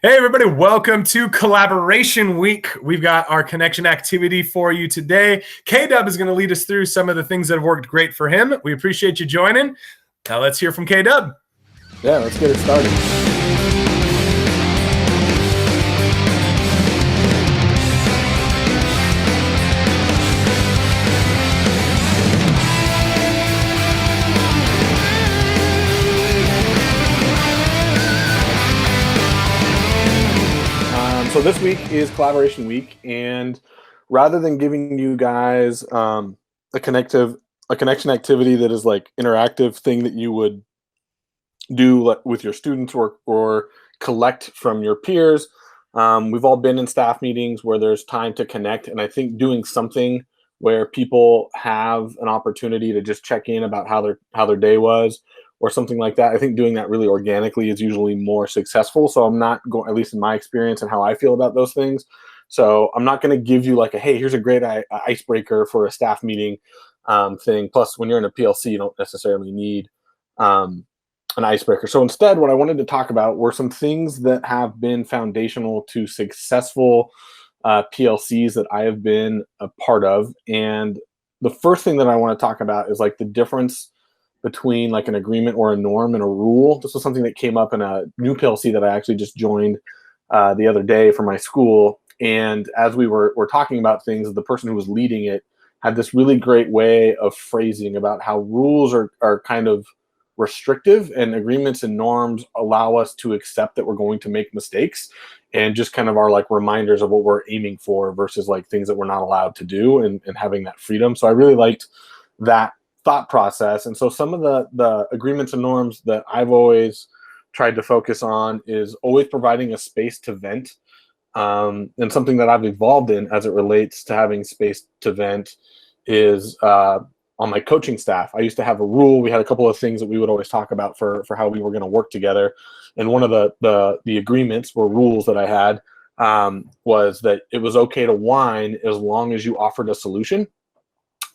Hey, everybody, welcome to Collaboration Week. We've got our connection activity for you today. K-Dub is going to lead us through some of the things that have worked great for him. We appreciate you joining. Now let's hear from K-Dub. Yeah, let's get it started. So this week is Collaboration Week, and rather than giving you guys a connection activity that is like interactive thing that you would do with your students or collect from your peers, we've all been in staff meetings where there's time to connect, and I think doing something where people have an opportunity to just check in about how their day was or something like that. I think doing that really organically is usually more successful. So I'm not going, at least in my experience and how I feel about those things. So I'm not going to give you like a, hey, here's a great icebreaker for a staff meeting thing. Plus, when you're in a PLC, you don't necessarily need an icebreaker. So instead, what I wanted to talk about were some things that have been foundational to successful PLCs that I have been a part of. And the first thing that I want to talk about is like the difference between like an agreement or a norm and a rule. This was something that came up in a new PLC that I actually just joined the other day for my school. And as we were talking about things, the person who was leading it had this really great way of phrasing about how rules are kind of restrictive and agreements and norms allow us to accept that we're going to make mistakes and just kind of are like reminders of what we're aiming for versus like things that we're not allowed to do and having that freedom. So I really liked that thought process. And so some of the agreements and norms that I've always tried to focus on is always providing a space to vent. And something that I've evolved in as it relates to having space to vent is on my coaching staff. I used to have a rule. We had a couple of things that we would always talk about for how we were going to work together. And one of the agreements or rules that I had was that it was okay to whine as long as you offered a solution.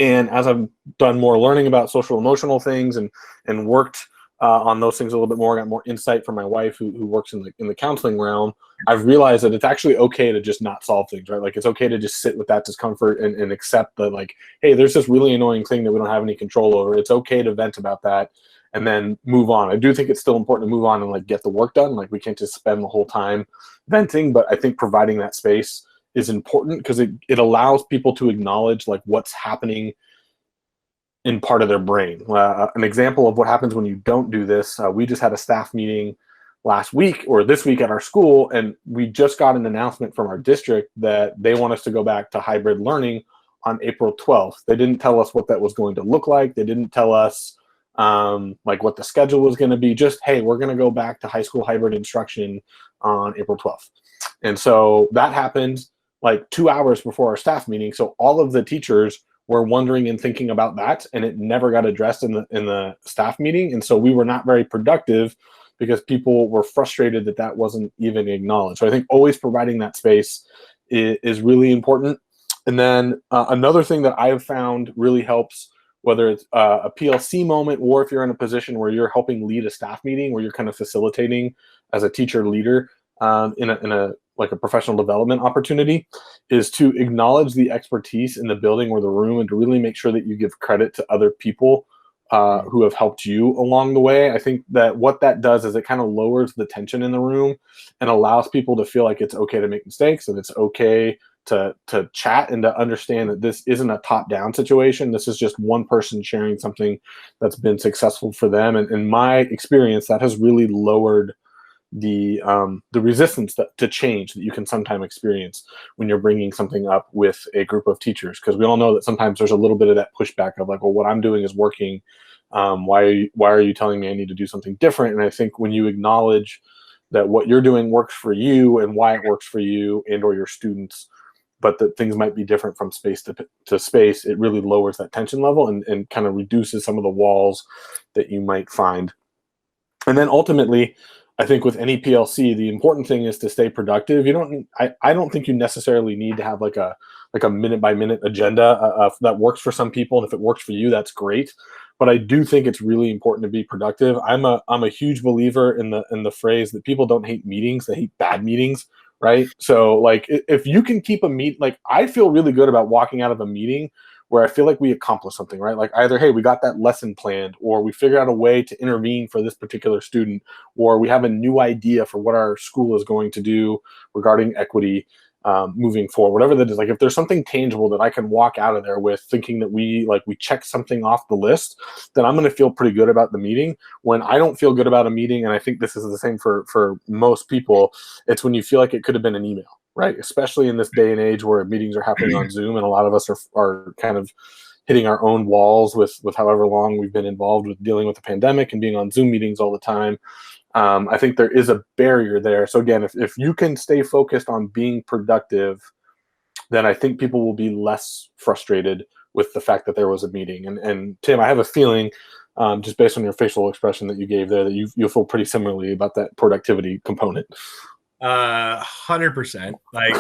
And as I've done more learning about social emotional things and worked on those things a little bit more, got more insight from my wife who works in the counseling realm, I've realized that it's actually okay to just not solve things, right? Like it's okay to just sit with that discomfort and accept that like, hey, there's this really annoying thing that we don't have any control over. It's okay to vent about that and then move on. I do think it's still important to move on and like get the work done. Like we can't just spend the whole time venting, but I think providing that space is important because it allows people to acknowledge like what's happening in part of their brain. An example of what happens when you don't do this, we just had a staff meeting last week or this week at our school, and we just got an announcement from our district that they want us to go back to hybrid learning on April 12th. They didn't tell us what that was going to look like. They didn't tell us like what the schedule was going to be. Just, hey, we're going to go back to high school hybrid instruction on April 12th. And so that happened like 2 hours before our staff meeting. So all of the teachers were wondering and thinking about that, and it never got addressed in the staff meeting. And so we were not very productive because people were frustrated that wasn't even acknowledged. So I think always providing that space is really important. And then another thing that I have found really helps, whether it's a PLC moment or if you're in a position where you're helping lead a staff meeting, where you're kind of facilitating as a teacher leader in a like a professional development opportunity, is to acknowledge the expertise in the building or the room and to really make sure that you give credit to other people who have helped you along the way. I think that what that does is it kind of lowers the tension in the room and allows people to feel like it's okay to make mistakes and it's okay to chat and to understand that this isn't a top-down situation. This is just one person sharing something that's been successful for them. And in my experience, that has really lowered the resistance to change that you can sometimes experience when you're bringing something up with a group of teachers, because we all know that sometimes there's a little bit of that pushback of like, well, what I'm doing is working. Why are you telling me I need to do something different? And I think when you acknowledge that what you're doing works for you and why it works for you and or your students, but that things might be different from space to space, it really lowers that tension level and kind of reduces some of the walls that you might find. And then ultimately, I think with any PLC, the important thing is to stay productive. I don't think you necessarily need to have like a minute by minute agenda that works for some people. And if it works for you, that's great. but I do think it's really important to be productive. I'm a huge believer in the phrase that people don't hate meetings, they hate bad meetings, right? So like if you can keep a meet, like I feel really good about walking out of a meeting where I feel like we accomplished something, right? Like either, hey, we got that lesson planned, or we figured out a way to intervene for this particular student, or we have a new idea for what our school is going to do regarding equity moving forward, whatever that is. Like if there's something tangible that I can walk out of there with thinking that we check something off the list, then I'm going to feel pretty good about the meeting. When I don't feel good about a meeting, and I think this is the same for most people, it's when you feel like it could have been an email. Right, especially in this day and age where meetings are happening on Zoom, and a lot of us are kind of hitting our own walls with however long we've been involved with dealing with the pandemic and being on Zoom meetings all the time. I think there is a barrier there. So again, if you can stay focused on being productive, then I think people will be less frustrated with the fact that there was a meeting. And Tim, I have a feeling, just based on your facial expression that you gave there, that you'll feel pretty similarly about that productivity component. 100%. Like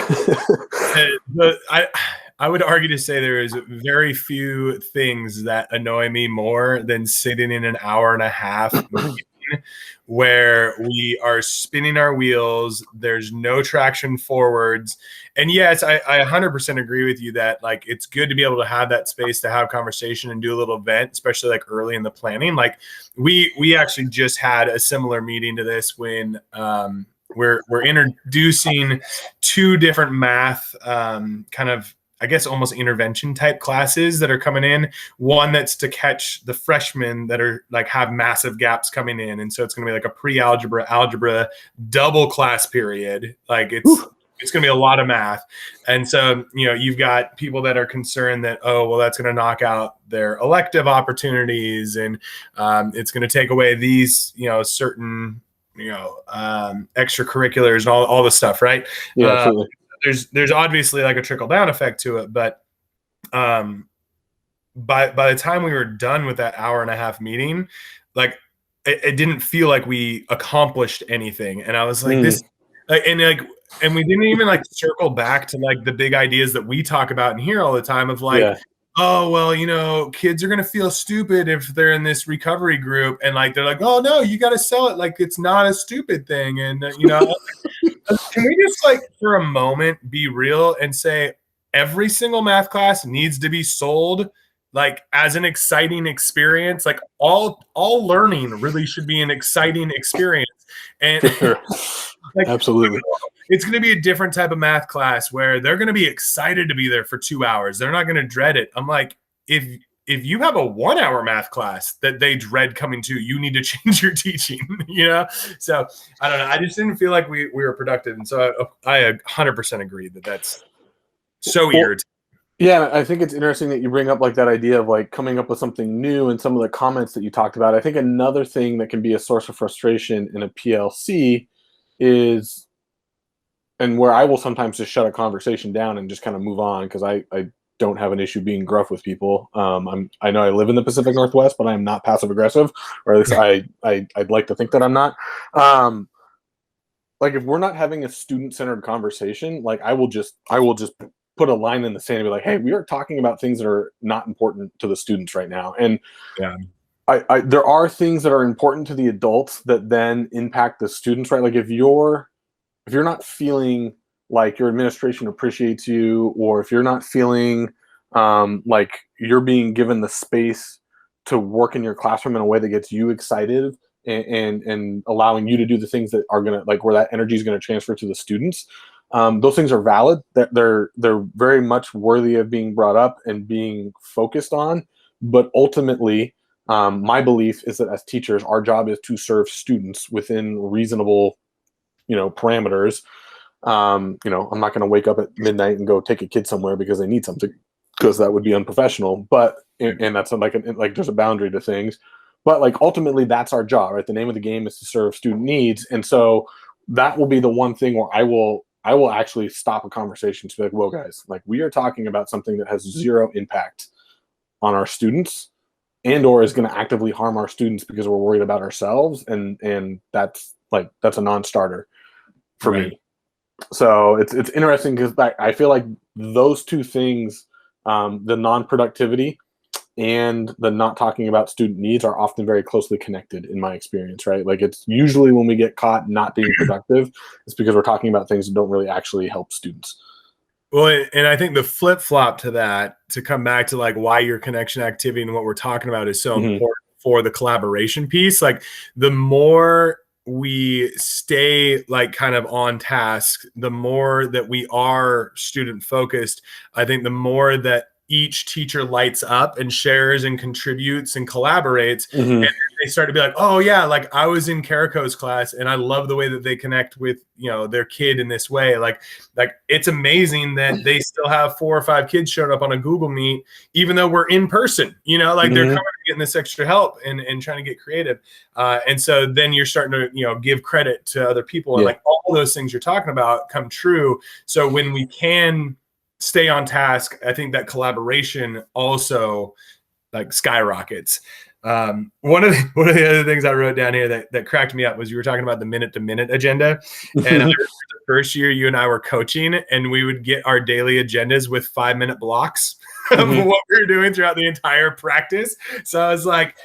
I would argue to say there is very few things that annoy me more than sitting in an hour and a half meeting where we are spinning our wheels. There's no traction forwards. And yes, I 100% agree with you that like it's good to be able to have that space to have conversation and do a little event, especially like early in the planning. Like we actually just had a similar meeting to this when we're introducing two different math kind of, I guess, almost intervention type classes that are coming in. One that's to catch the freshmen that are like have massive gaps coming in. And so it's going to be like a pre-algebra, algebra double class period. Like it's going to be a lot of math. And so, you know, you've got people that are concerned that, oh, well, that's going to knock out their elective opportunities. And it's going to take away these, you know, certain, you know, extracurriculars and all the stuff, right? Yeah, absolutely. There's obviously like a trickle down effect to it, but by the time we were done with that hour and a half meeting, like it didn't feel like we accomplished anything. And I was like, this, and we didn't even like circle back to like the big ideas that we talk about in here all the time of like, oh, well, you know, kids are going to feel stupid if they're in this recovery group. And like, they're like, oh no, you got to sell it. Like, it's not a stupid thing. And, you know, can we just like for a moment be real and say every single math class needs to be sold like as an exciting experience? Like all learning really should be an exciting experience. And like, absolutely. It's going to be a different type of math class where they're going to be excited to be there for 2 hours. They're not going to dread it. I'm like, if you have a 1 hour math class that they dread coming to, you need to change your teaching, you know? So I don't know. I just didn't feel like we were productive. And so I 100% agree that that's so irritating. Yeah, I think it's interesting that you bring up like that idea of like coming up with something new and some of the comments that you talked about. I think another thing that can be a source of frustration in a PLC is, and where I will sometimes just shut a conversation down and just kind of move on because I don't have an issue being gruff with people. I know I live in the Pacific Northwest, but I am not passive aggressive, or at least I'd like to think that I'm not. Like if we're not having a student-centered conversation, like I will just put a line in the sand and be like, hey, we are talking about things that are not important to the students right now. And there are things that are important to the adults that then impact the students, right? Like if you're not feeling like your administration appreciates you, or if you're not feeling like you're being given the space to work in your classroom in a way that gets you excited and allowing you to do the things that are going to, like where that energy is going to transfer to the students, those things are valid. They're very much worthy of being brought up and being focused on. But ultimately, my belief is that as teachers, our job is to serve students within reasonable, parameters. I'm not going to wake up at midnight and go take a kid somewhere because they need something, because that would be unprofessional. But and that's like there's a boundary to things. But like ultimately, that's our job, right? The name of the game is to serve student needs, and so that will be the one thing where I will actually stop a conversation to be like, "Whoa, guys! Like we are talking about something that has zero impact on our students, and/or is going to actively harm our students because we're worried about ourselves, and that's a non-starter for me." So it's interesting because I feel like those two things, the non-productivity and the not talking about student needs are often very closely connected in my experience, right? Like it's usually when we get caught not being productive, it's because we're talking about things that don't really actually help students. Well, and I think the flip flop to that, to come back to like why your connection activity and what we're talking about is so important for the collaboration piece. Like the more we stay like kind of on task, the more that we are student focused, I think the more that each teacher lights up and shares and contributes and collaborates. And they start to be like, oh yeah, like I was in Carico's class and I love the way that they connect with, their kid in this way. Like it's amazing that they still have 4 or 5 kids showing up on a Google Meet, even though we're in person, they're coming and getting this extra help and trying to get creative. And so then you're starting to, give credit to other people and like all those things you're talking about come true. So when we can stay on task, I think that collaboration also like skyrockets. One of the other things I wrote down here that cracked me up was you were talking about the minute-to-minute agenda. And I remember the first year you and I were coaching, and we would get our daily agendas with 5-minute blocks of what we were doing throughout the entire practice. So I was like,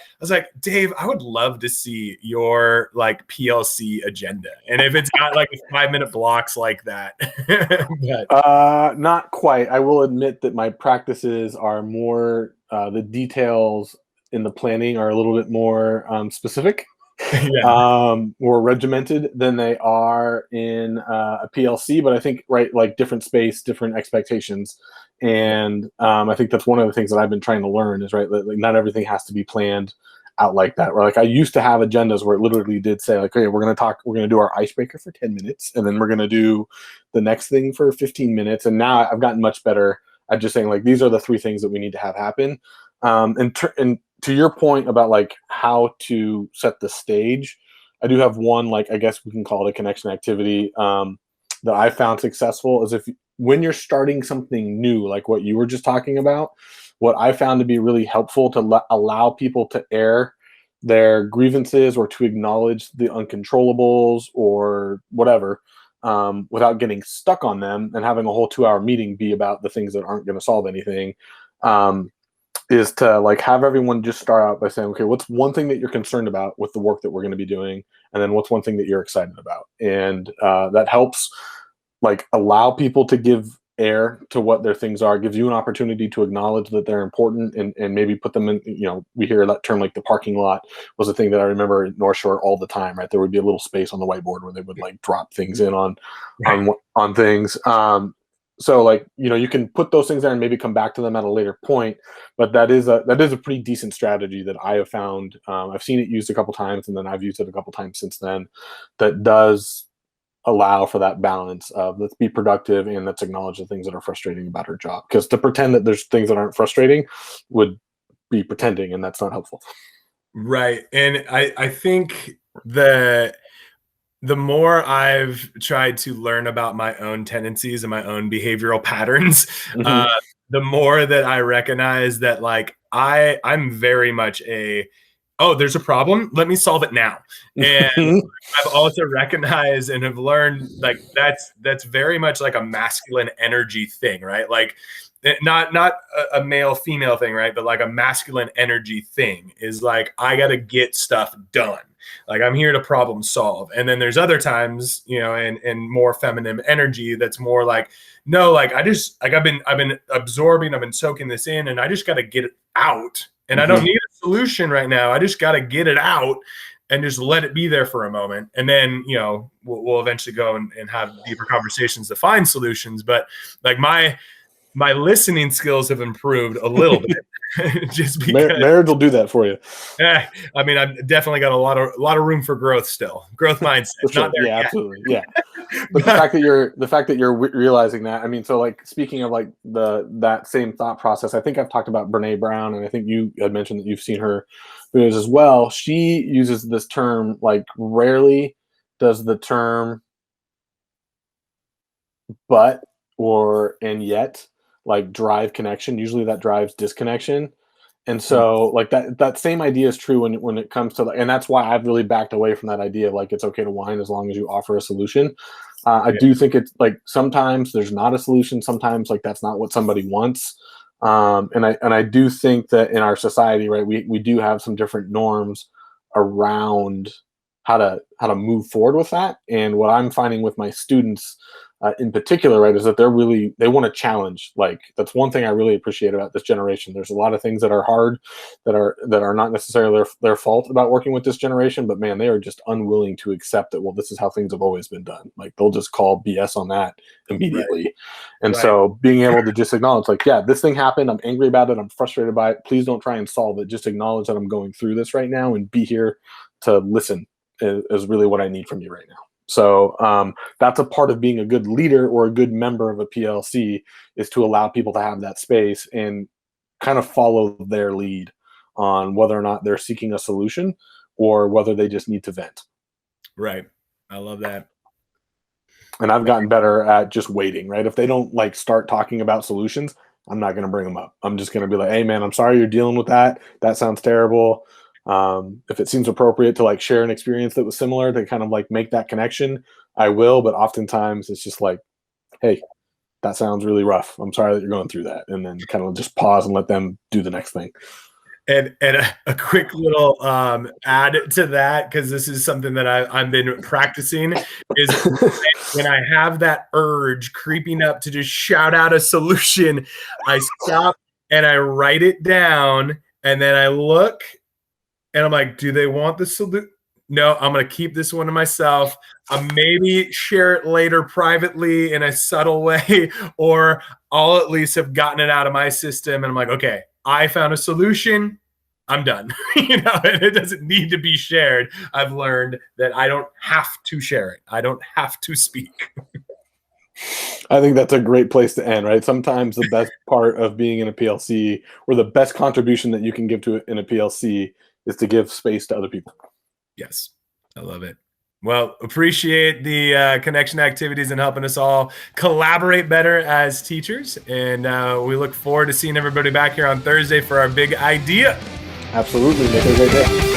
Dave, I would love to see your like PLC agenda. And if it's got like 5-minute blocks like that. But, not quite. I will admit that my practices are more, the details in the planning are a little bit more specific, more regimented than they are in a PLC. But I think, right, like different space, different expectations. And I think that's one of the things that I've been trying to learn is, right, like not everything has to be planned out like that. Where like I used to have agendas where it literally did say like, okay, we're going to do our icebreaker for 10 minutes. And then we're going to do the next thing for 15 minutes. And now I've gotten much better at just saying like, these are the 3 things that we need to have happen. And to your point about like how to set the stage, I do have one, like, I guess we can call it a connection activity that I found successful is when you're starting something new, like what you were just talking about, what I found to be really helpful to allow people to air their grievances or to acknowledge the uncontrollables or whatever without getting stuck on them and having a whole 2-hour meeting be about the things that aren't going to solve anything. Is to like have everyone just start out by saying, okay, what's one thing that you're concerned about with the work that we're going to be doing? And then what's one thing that you're excited about? And that helps like allow people to give air to what their things are, gives you an opportunity to acknowledge that they're important and maybe put them in, we hear that term like the parking lot was a thing that I remember at North Shore all the time, right? There would be a little space on the whiteboard where they would like drop things in on things. So like, you can put those things there and maybe come back to them at a later point, but that is a pretty decent strategy that I have found. I've seen it used a couple times and then I've used it a couple times since then that does allow for that balance of let's be productive and let's acknowledge the things that are frustrating about her job. Because to pretend that there's things that aren't frustrating would be pretending, and that's not helpful. Right. And I think the more I've tried to learn about my own tendencies and my own behavioral patterns, the more that I recognize that like I'm very much there's a problem, let me solve it now. And I've also recognized and have learned like that's very much like a masculine energy thing, right? Like not a male female thing, right? But like a masculine energy thing is like I got to get stuff done. Like I'm here to problem solve. And then there's other times, and more feminine energy that's more like, no, like I've been absorbing, I've been soaking this in, and I just got to get it out. And I don't need a solution right now. I just got to get it out and just let it be there for a moment. And then, we'll eventually go and have deeper conversations to find solutions. But like my listening skills have improved a little bit. Just because marriage will do that for you. Yeah, I mean, I've definitely got a lot of room for growth still. Growth mindset. Sure. Not there yet. Absolutely. Yeah. But the fact that you're realizing that, I mean, so like speaking of like that same thought process, I think I've talked about Brene Brown, and I think you had mentioned that you've seen her videos as well. She uses this term, like rarely does the term but and yet like drive connection. Usually that drives disconnection. And so like that same idea is true when it comes to, and that's why I've really backed away from that idea of like, it's okay to whine as long as you offer a solution. I do think it's like, sometimes there's not a solution. Sometimes like that's not what somebody wants. And I do think that in our society, right, we do have some different norms around how to move forward with that. And what I'm finding with my students in particular, right, is that they want to challenge. Like, that's one thing I really appreciate about this generation. There's a lot of things that are hard, that are not necessarily their fault about working with this generation, but man, they are just unwilling to accept that, well, this is how things have always been done. Like, they'll just call BS on that immediately. Right. And so being able to just acknowledge, like, yeah, this thing happened, I'm angry about it, I'm frustrated by it, please don't try and solve it, just acknowledge that I'm going through this right now and be here to listen is really what I need from you right now. So that's a part of being a good leader or a good member of a PLC, is to allow people to have that space and kind of follow their lead on whether or not they're seeking a solution or whether they just need to vent. Right. I love that. And I've gotten better at just waiting, right? If they don't like start talking about solutions, I'm not going to bring them up. I'm just going to be like, hey man, I'm sorry you're dealing with that. That sounds terrible. If it seems appropriate to like share an experience that was similar to kind of like make that connection, I will. But oftentimes it's just like, hey, that sounds really rough. I'm sorry that you're going through that. And then kind of just pause and let them do the next thing. And a quick little add to that, because this is something that I've been practicing, is when I have that urge creeping up to just shout out a solution, I stop and I write it down, and then I look and I'm like, do they want the solution? No, I'm going to keep this one to myself. I'll maybe share it later privately in a subtle way, or I'll at least have gotten it out of my system. And I'm like, okay, I found a solution. I'm done. And it doesn't need to be shared. I've learned that I don't have to share it. I don't have to speak. I think that's a great place to end, right? Sometimes the best part of being in a PLC, or the best contribution that you can give to it in a PLC, is to give space to other people. Yes, I love it. Well, appreciate the connection activities and helping us all collaborate better as teachers. And we look forward to seeing everybody back here on Thursday for our big idea. Absolutely. Make it a great day.